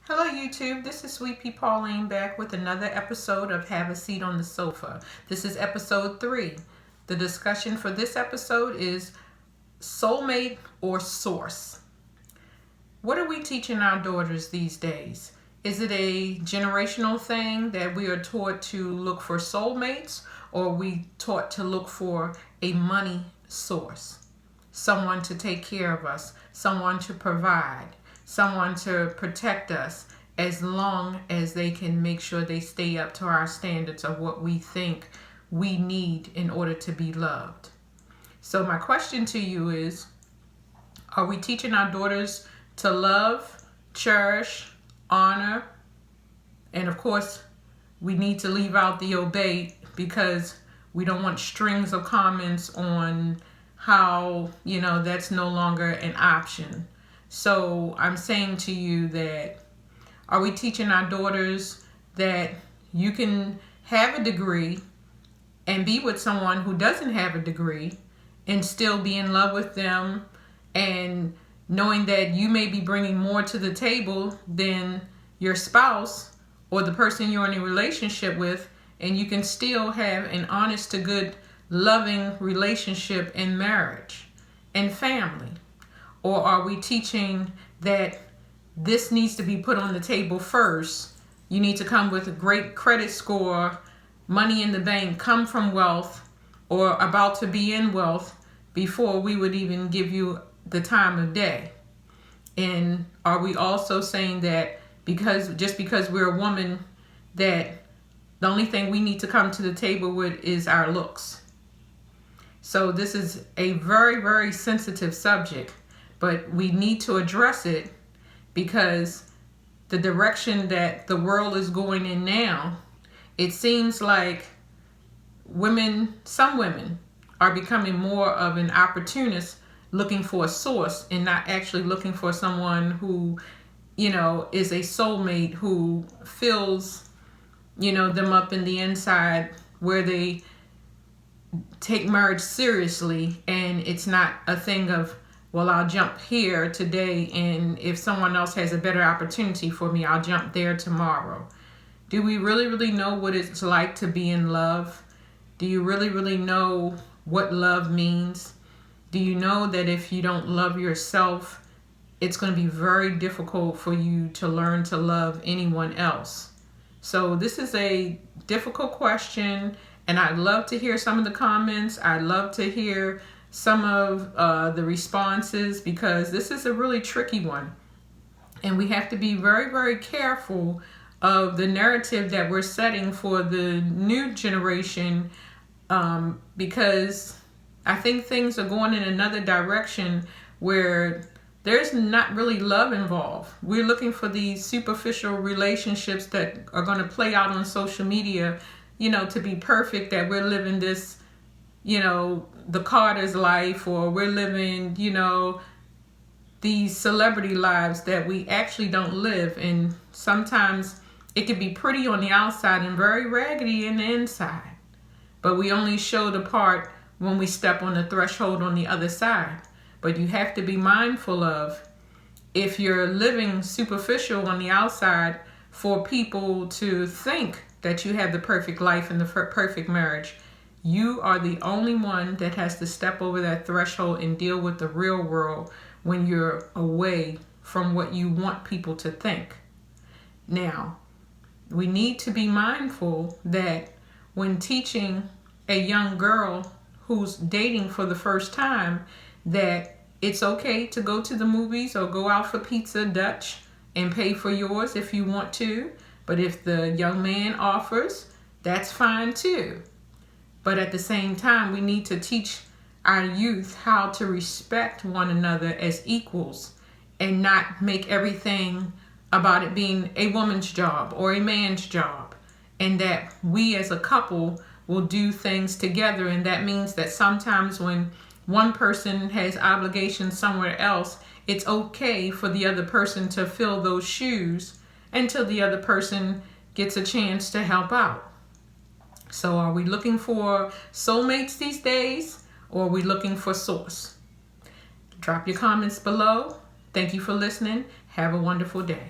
Hello YouTube, this is Sweet Pea Pauline back with another episode of Have a Seat on the Sofa. This is episode 3. The discussion for this episode is soulmate or source. What are we teaching our daughters these days? Is it a generational thing that we are taught to look for soulmates, or are we taught to look for a money source? Someone to take care of us, someone to provide, someone to protect us as long as they can make sure they stay up to our standards of what we think we need in order to be loved. So my question to you is, are we teaching our daughters to love, cherish, honor, and of course we need to leave out the obey, because we don't want strings of comments on how, that's no longer an option. So I'm saying to you that, are we teaching our daughters that you can have a degree and be with someone who doesn't have a degree and still be in love with them, and knowing that you may be bringing more to the table than your spouse or the person you're in a relationship with, and you can still have an honest to good, loving relationship and marriage and family? Or are we teaching that this needs to be put on the table first? You need to come with a great credit score, money in the bank, come from wealth, or about to be in wealth before we would even give you the time of day? And are we also saying that just because we're a woman, that the only thing we need to come to the table with is our looks? So this is a very, very sensitive subject, but we need to address it because the direction that the world is going in now, it seems like some women are becoming more of an opportunist, looking for a source and not actually looking for someone who, is a soulmate, who fills, them up in the inside, where they take marriage seriously, and it's not a thing of, well, I'll jump here today, and if someone else has a better opportunity for me, I'll jump there tomorrow. Do we really, really know what it's like to be in love? Do you really, really know what love means? Do you know that if you don't love yourself, it's going to be very difficult for you to learn to love anyone else? So this is a difficult question, and I'd love to hear some of the comments. I'd love to hear some of the responses, because this is a really tricky one. And we have to be very, very careful of the narrative that we're setting for the new generation, because I think things are going in another direction where there's not really love involved. We're looking for these superficial relationships that are going to play out on social media, to be perfect, that we're living this, the Carter's life, or we're living, these celebrity lives that we actually don't live. And sometimes it can be pretty on the outside and very raggedy in the inside, but we only show the part when we step on the threshold on the other side. But you have to be mindful of, if you're living superficial on the outside for people to think that you have the perfect life and the perfect marriage, you are the only one that has to step over that threshold and deal with the real world when you're away from what you want people to think. Now, we need to be mindful that when teaching a young girl who's dating for the first time, that it's okay to go to the movies or go out for pizza Dutch and pay for yours if you want to. But if the young man offers, that's fine too. But at the same time, we need to teach our youth how to respect one another as equals, and not make everything about it being a woman's job or a man's job, and that we as a couple will do things together. And that means that sometimes when one person has obligations somewhere else, it's okay for the other person to fill those shoes until the other person gets a chance to help out. So are we looking for soulmates these days, or are we looking for source? Drop your comments below. Thank you for listening. Have a wonderful day.